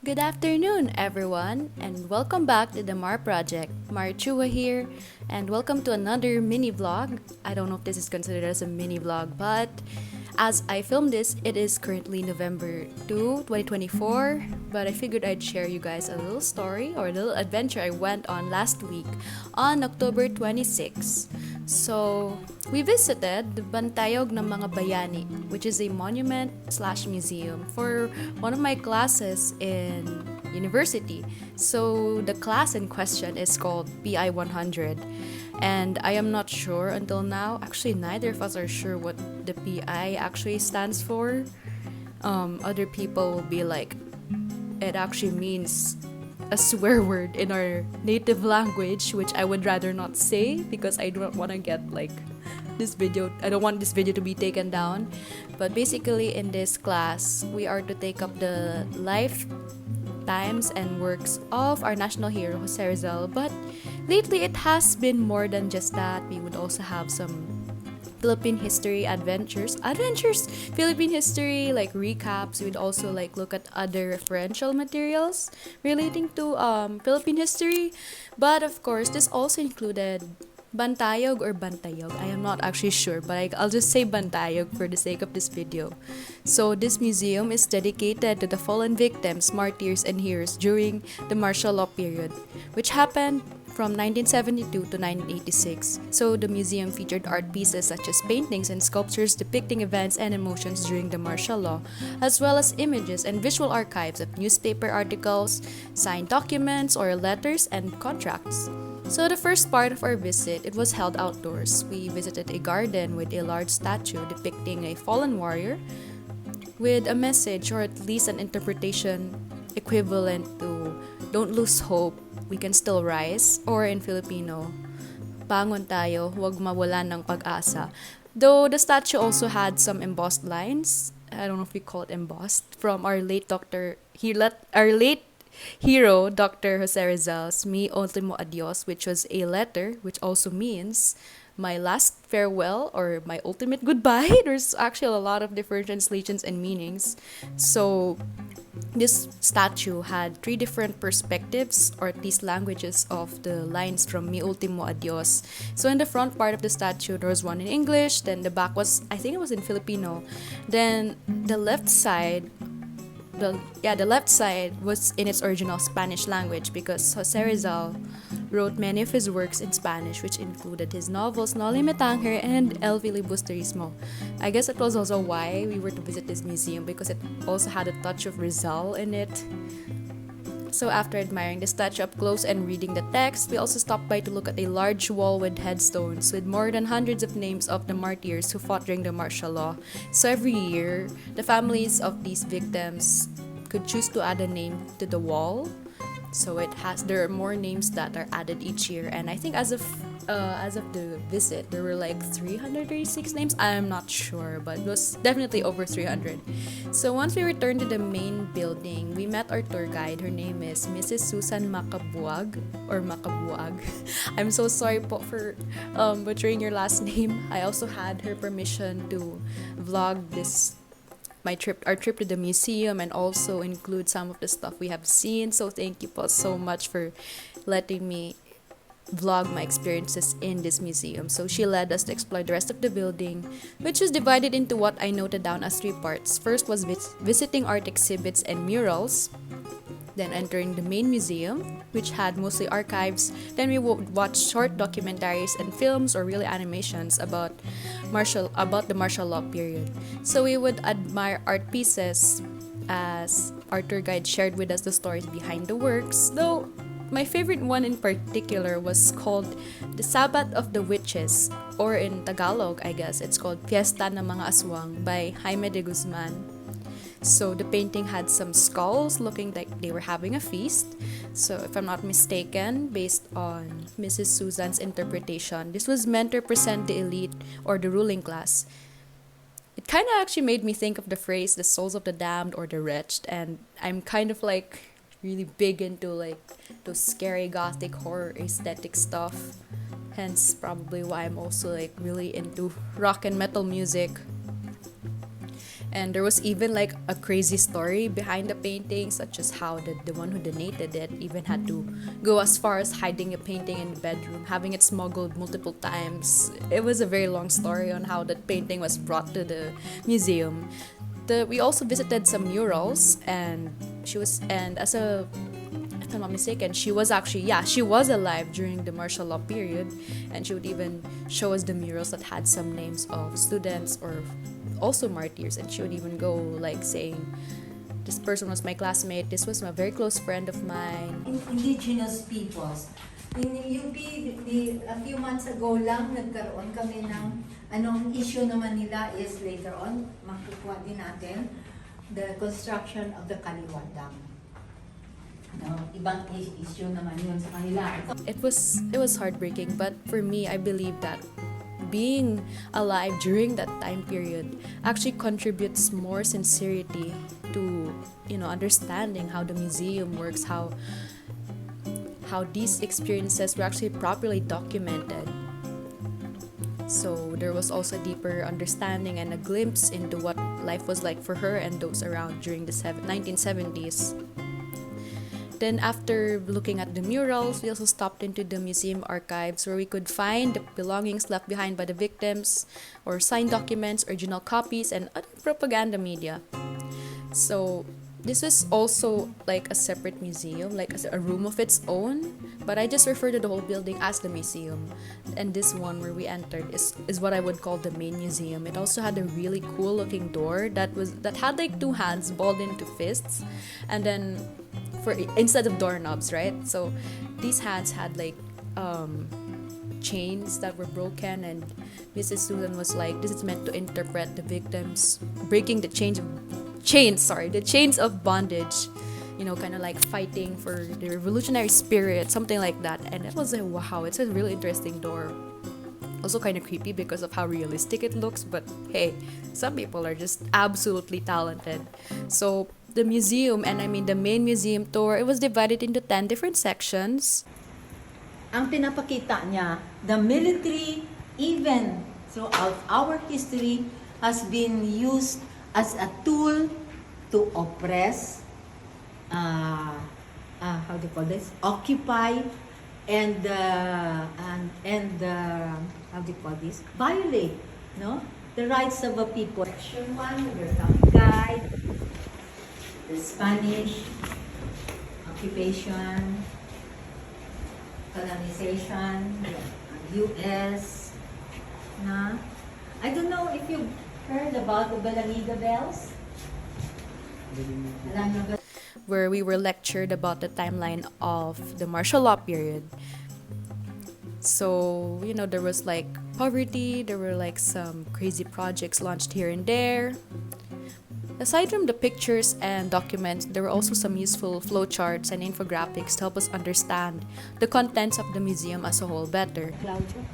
Good afternoon, everyone, and welcome back to the Mar Project. Mar Chua here, and welcome to another mini vlog. I don't know if this is considered as a mini vlog, but as I film this, it is currently November 2, 2024. But I figured I'd share you guys a little story or a little adventure I went on last week on October 26. So, we visited the Bantayog ng mga Bayani, which is a monument slash museum for one of my classes in university. So, the class in question is called PI 100. And I am not sure until now. Actually, neither of us are sure what the PI actually stands for. Other people will be like, it actually means a swear word in our native language, which I would rather not say because I don't want to get like this video. I don't want this video to be taken down. But basically, in this class, we are to take up the life times and works of our national hero Jose Rizal, but lately it has been more than just that. We would also have some Philippine history adventures, Philippine history like recaps. We'd also like look at other referential materials relating to Philippine history, but of course this also included Bantayog or Bantayog. I am not actually sure, but I'll just say Bantayog for the sake of this video. So this museum is dedicated to the fallen victims, martyrs, and heroes during the martial law period, which happened from 1972 to 1986. So the museum featured art pieces such as paintings and sculptures depicting events and emotions during the martial law, as well as images and visual archives of newspaper articles, signed documents or letters, and contracts. So the first part of our visit, it was held outdoors. We visited a garden with a large statue depicting a fallen warrior with a message or at least an interpretation equivalent to "Don't lose hope, we can still rise," or in Filipino, "Bangon tayo, huwag mawalan ng pag-asa." Though the statue also had some embossed lines, I don't know if we call it embossed, from our late hero, Dr. Jose Rizal's Mi Ultimo Adios, which was a letter, which also means my last farewell or my ultimate goodbye. There's actually a lot of different translations and meanings. So, this statue had three different perspectives or at least languages of the lines from Mi Ultimo Adios. So in the front part of the statue, there was one in English, then the back was, I think it was in Filipino. Then the left side was in its original Spanish language because Jose Rizal wrote many of his works in Spanish, which included his novels Noli Me Tangere and El Filibusterismo. I guess it was also why we were to visit this museum because it also had a touch of Rizal in it. So after admiring the statue up close and reading the text, we also stopped by to look at a large wall with headstones with more than hundreds of names of the martyrs who fought during the martial law. So every year, the families of these victims could choose to add a name to the wall. So there are more names that are added each year, and I think as of the visit there were like 336 names. I'm not sure, but it was definitely over 300. So once we returned to the main building, we met our tour guide. Her name is Mrs. Susan Macabuag or Macabuag. I'm so sorry po for butchering your last name. I also had her permission to vlog our trip to the museum and also include some of the stuff we have seen. So thank you po so much for letting me vlog my experiences in this museum. So she led us to explore the rest of the building, which was divided into what I noted down as three parts. First was visiting art exhibits and murals, then entering the main museum, which had mostly archives. Then we would watch short documentaries and films or really animations about the martial law period. So we would admire art pieces as our tour guide shared with us the stories behind the works. Though my favorite one in particular was called The Sabbath of the Witches, or in Tagalog, I guess it's called Fiesta ng mga Aswang by Jaime de Guzman. So the painting had some skulls looking like they were having a feast. So if I'm not mistaken, based on Mrs. Susan's interpretation, this was meant to represent the elite or the ruling class. It kind of actually made me think of the phrase the souls of the damned or the wretched, and I'm kind of like really big into like those scary gothic horror aesthetic stuff. Hence probably why I'm also like really into rock and metal music. And there was even like a crazy story behind the painting, such as how the one who donated it even had to go as far as hiding a painting in the bedroom, having it smuggled multiple times. It was a very long story on how that painting was brought to the museum. We also visited some murals, and as a, if I'm not mistaken, she was actually, yeah, she was alive during the martial law period, and she would even show us the murals that had some names of students or also martyrs, and she would even go like saying, this person was my classmate, this was a very close friend of mine. Indigenous peoples. In UP, a few months ago lang, nagkaroon kami ng anong issue naman nila is later on, makukuha din natin, the construction of the Kaliwa Dam. No, ibang issue naman yun sa kanila. It was heartbreaking, but for me, I believe that being alive during that time period actually contributes more sincerity to, understanding how the museum works, how these experiences were actually properly documented. So there was also a deeper understanding and a glimpse into what life was like for her and those around during the 1970s. Then after looking at the murals, we also stopped into the museum archives where we could find the belongings left behind by the victims, or signed documents, original copies, and other propaganda media. So this was also like a separate museum, like a room of its own, but I just refer to the whole building as the museum. And this one where we entered is what I would call the main museum. It also had a really cool looking door that had like two hands balled into fists, and then instead of doorknobs, right? So these hands had like chains that were broken, and Mrs. Susan was like, this is meant to interpret the victims breaking the chains of bondage, kind of like fighting for the revolutionary spirit, something like that. And it was like, wow, it's a really interesting door. Also kind of creepy because of how realistic it looks, but hey, some people are just absolutely talented. So the museum, and I mean the main museum tour, it was divided into 10 different sections. Ang pinapakita niya, the military, even throughout our history, has been used as a tool to oppress, how do you call this? Occupy, and how do you call this? Violate, no? The rights of a people. Section 1, there's a guide, the Spanish occupation, colonization, U.S. Na? I don't know if you've heard about the Balangida bells. Where we were lectured about the timeline of the martial law period. So, there was like poverty, there were like some crazy projects launched here and there. Aside from the pictures and documents, there were also some useful flowcharts and infographics to help us understand the contents of the museum as a whole better. Claudio?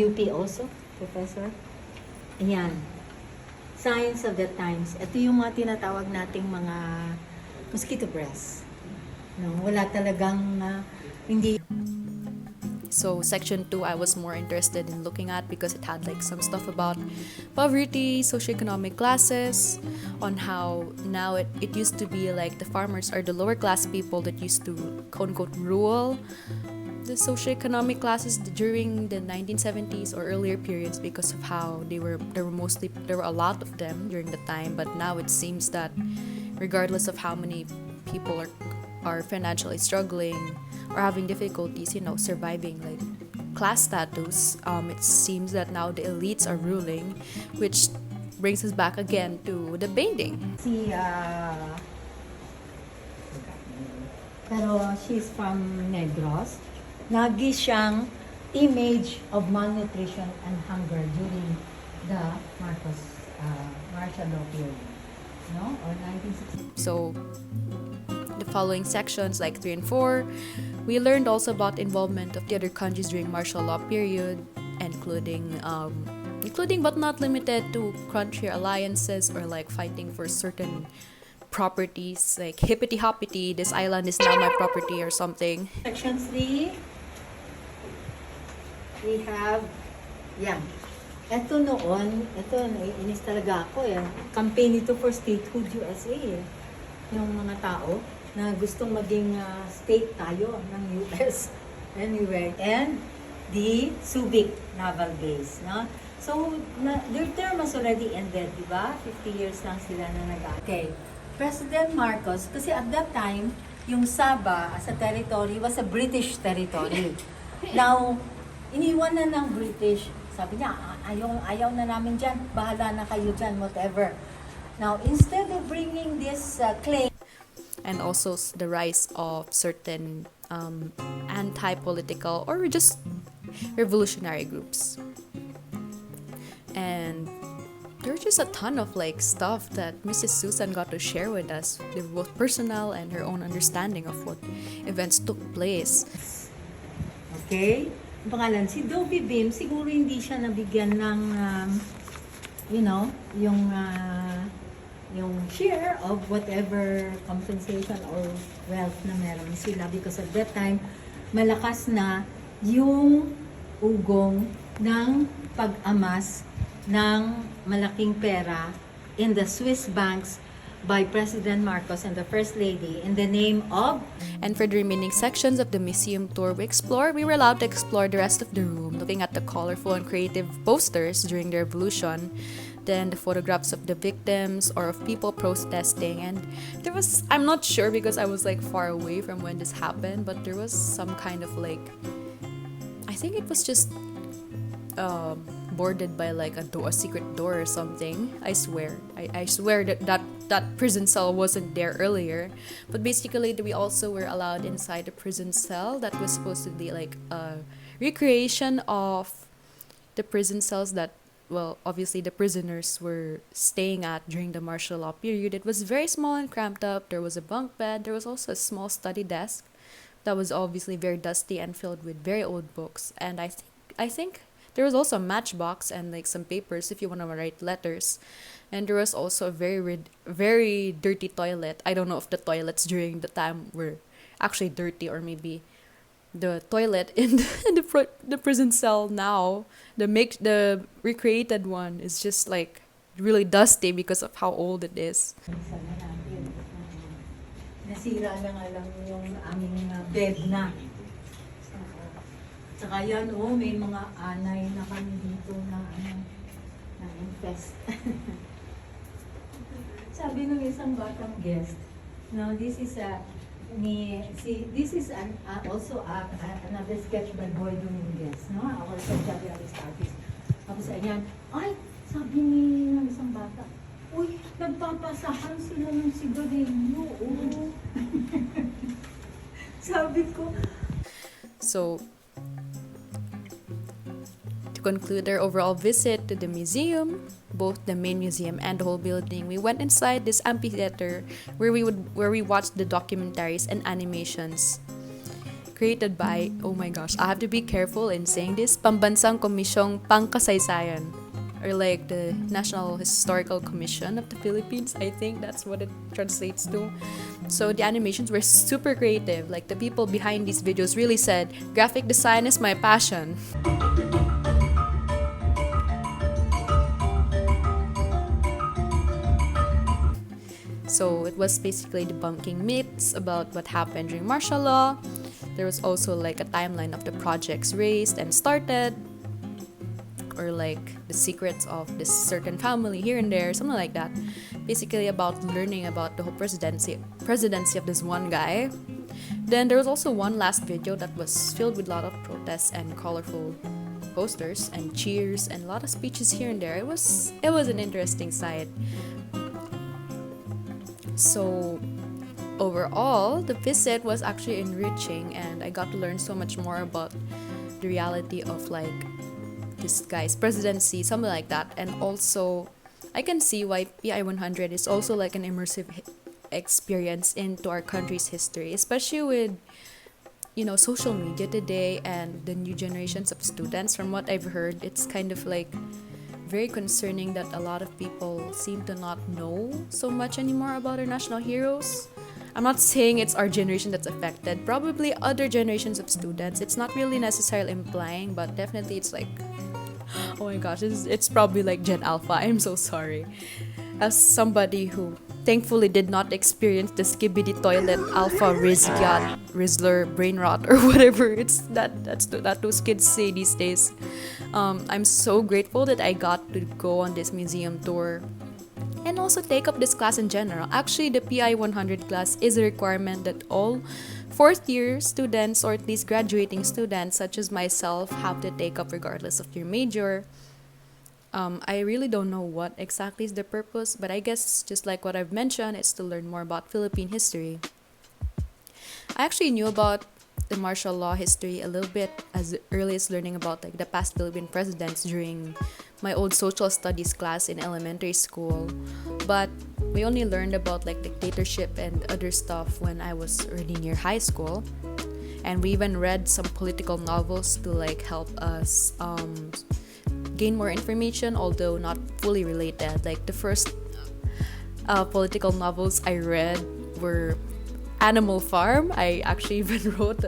UP also, Professor? Ayan. Signs of the times. Ito yung mga tinatawag nating mga mosquito breaths. No, wala talagang hindi. So section 2 I was more interested in looking at because it had like some stuff about poverty, socioeconomic classes, on how now it used to be like the farmers are the lower class people that used to quote-unquote rule the socioeconomic classes during the 1970s or earlier periods because of how there were a lot of them during the time, but now it seems that regardless of how many people are financially struggling or having difficulties, surviving like class status, it seems that now the elites are ruling, which brings us back again to the painting. Pero she's from Negros. Nagi siyang image of malnutrition and hunger during the martial law period, no? Or 1960. So the following sections like 3 and 4, we learned also about involvement of the other countries during martial law period, including but not limited to country alliances or like fighting for certain properties, like hippity hoppity, this island is now my property or something. Section 3, we have Eto noon, naiinis talaga ako eh. Campaign ito for Statehood USA eh. Yung mga tao na gustong maging state tayo ng US. Anyway, and the Subic Naval Base, no? So, their term was already ended, di ba? 50 years lang sila na Okay. President Marcos, kasi at that time, yung Sabah as a territory was a British territory. Now, iniwan na ng British. Sabi niya, ayaw na namin dyan. Bahala na kayo dyan, whatever. Now, instead of bringing this claim, and also the rise of certain anti-political or just revolutionary groups. And there's just a ton of like stuff that Mrs. Susan got to share with us, both personal and her own understanding of what events took place. okay, ang pangalan, si Dobby Bim, siguro hindi siya nabigyan ng, yung share of whatever compensation or wealth na meron sila because at that time, malakas na yung ugong ng pag-amas ng malaking pera in the Swiss banks by President Marcos and the First Lady in the name of... And for the remaining sections of the museum tour we explored, we were allowed to explore the rest of the room, looking at the colorful and creative posters during the revolution, then the photographs of the victims or of people protesting. And there was, I'm not sure because I was like far away from when this happened, but there was some kind of like, I think it was just boarded by like a secret door or something. I swear that prison cell wasn't there earlier, but basically we also were allowed inside the prison cell that was supposed to be like a recreation of the prison cells that, well, obviously the prisoners were staying at during the martial law period. It was very small and cramped up. There was a bunk bed. There was also a small study desk that was obviously very dusty and filled with very old books. And I think there was also a matchbox and like some papers if you want to write letters. And there was also a very dirty toilet. I don't know if the toilets during the time were actually dirty or maybe the toilet in the prison cell now, the recreated one, is just like really dusty because of how old it is. Nasira na nga lang yung aming bed na. Saka yan, may mga anay na kami dito na infest. Sabi ng isang batang guest, no, this is also another sketch by Boy Dominguez, no? Our surrealist artist. Tapos ayan, sabi ng isang bata, nagpapasahan sila ng sigarilyo, Sabi ko. So, to conclude our overall visit to the museum, both the main museum and the whole building, we went inside this amphitheater where we watched the documentaries and animations created by, oh my gosh, I have to be careful in saying this, Pambansang Komisyong Pangkasaysayan, or like the National Historical Commission of the Philippines. I think that's what it translates to. So the animations were super creative. Like the people behind these videos really said, graphic design is my passion. So it was basically debunking myths about what happened during martial law. There was also like a timeline of the projects raised and started, or like the secrets of this certain family here and there, something like that. Basically about learning about the whole presidency of this one guy. Then there was also one last video that was filled with a lot of protests and colorful posters and cheers and a lot of speeches here and there. It was an interesting sight. So overall, the visit was actually enriching, and I got to learn so much more about the reality of like this guy's presidency, something like that. And also, I can see why PI 100 is also like an immersive experience into our country's history, especially with, social media today and the new generations of students. From what I've heard, it's kind of like very concerning that a lot of people seem to not know so much anymore about our national heroes. I'm not saying it's our generation that's affected, probably other generations of students. It's not really necessarily implying, but definitely it's like Oh my gosh, it's probably like Gen Alpha. I'm so sorry. As somebody who thankfully did not experience the skibidi toilet alpha Rizzler brain rot or whatever that those kids say these days. I'm so grateful that I got to go on this museum tour and also take up this class in general. Actually, the PI 100 class is a requirement that all fourth year students, or at least graduating students such as myself, have to take up regardless of your major. I really don't know what exactly is the purpose, but I guess just like what I've mentioned, it's to learn more about Philippine history. I actually knew about the martial law history a little bit as early as learning about like the past Philippine presidents during my old social studies class in elementary school. But we only learned about like dictatorship and other stuff when I was already near high school. And we even read some political novels to like help us gain more information, although not fully related. Like the first political novels I read were Animal Farm. I actually even wrote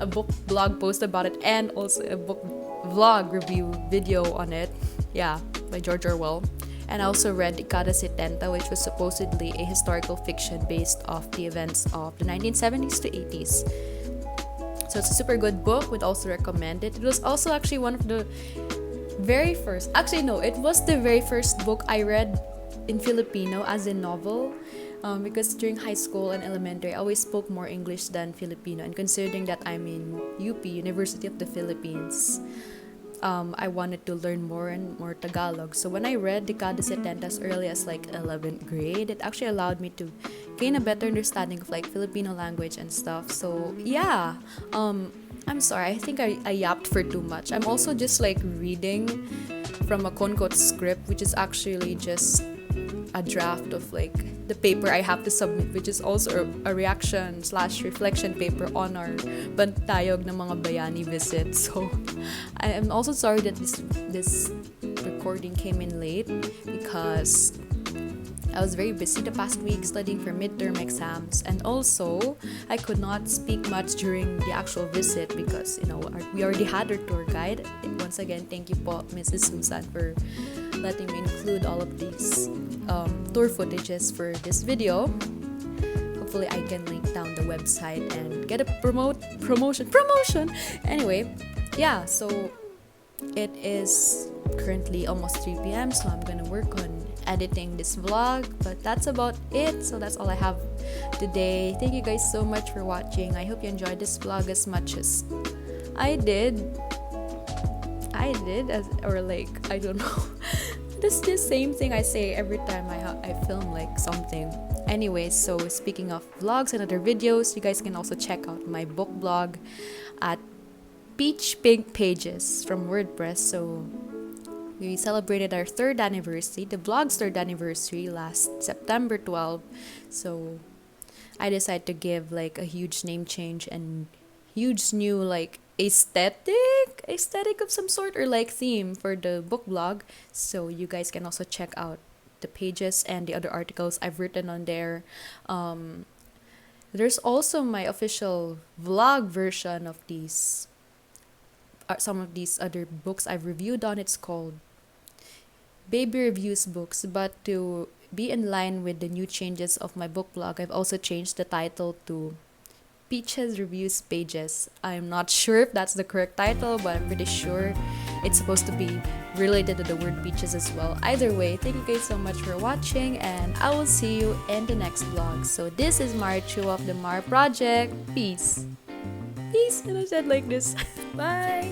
a book blog post about it and also a book vlog review video on it. Yeah, by George Orwell. And I also read Dekada 70, which was supposedly a historical fiction based off the events of the 1970s to 80s. So it's a super good book, would also recommend it. It was also actually one of the very first, actually no, it was the very first book I read in Filipino as a novel. Because during high school and elementary, I always spoke more English than Filipino. And considering that I'm in UP, University of the Philippines, I wanted to learn more and more Tagalog. So when I read Dekada 70 as early as like 11th grade, it actually allowed me to gain a better understanding of like Filipino language and stuff. So yeah, I'm sorry, I think I yapped for too much. I'm also just like reading from a Concot script, which is actually just a draft of like the paper I have to submit, which is also a reaction/reflection paper on our Bantayog ng mga Bayani visit. So I am also sorry that this recording came in late because I was very busy the past week studying for midterm exams, and also I could not speak much during the actual visit because we already had our tour guide. Once again, thank you po, Mrs. Susan, for letting me include all of these tour footages for this video. Hopefully I can link down the website and get a promotion. Anyway, yeah, so it is currently almost 3 p.m. so I'm gonna work on editing this vlog, but that's about it. So that's all I have today. Thank you guys so much for watching. I hope you enjoyed this vlog as much as I did, I don't know. It's the same thing I say every time I film like something. Anyways, so speaking of vlogs and other videos, you guys can also check out my book blog at Peach Pink Pages from WordPress. So we celebrated our 3rd anniversary, the blog's 3rd anniversary last September 12. So I decided to give like a huge name change and huge new like aesthetic of some sort, or like theme for the book blog. So you guys can also check out the pages and the other articles I've written on there. There's also my official vlog version of these some of these other books I've reviewed on. It's called Baby Reviews Books, but to be in line with the new changes of my book blog, I've also changed the title to Peaches Reviews Pages. I'm not sure if that's the correct title, but I'm pretty sure it's supposed to be related to the word peaches as well. Either way, thank you guys so much for watching, and I will see you in the next vlog. So this is Marichu of the Mar Project. Peace. And I said like this. Bye.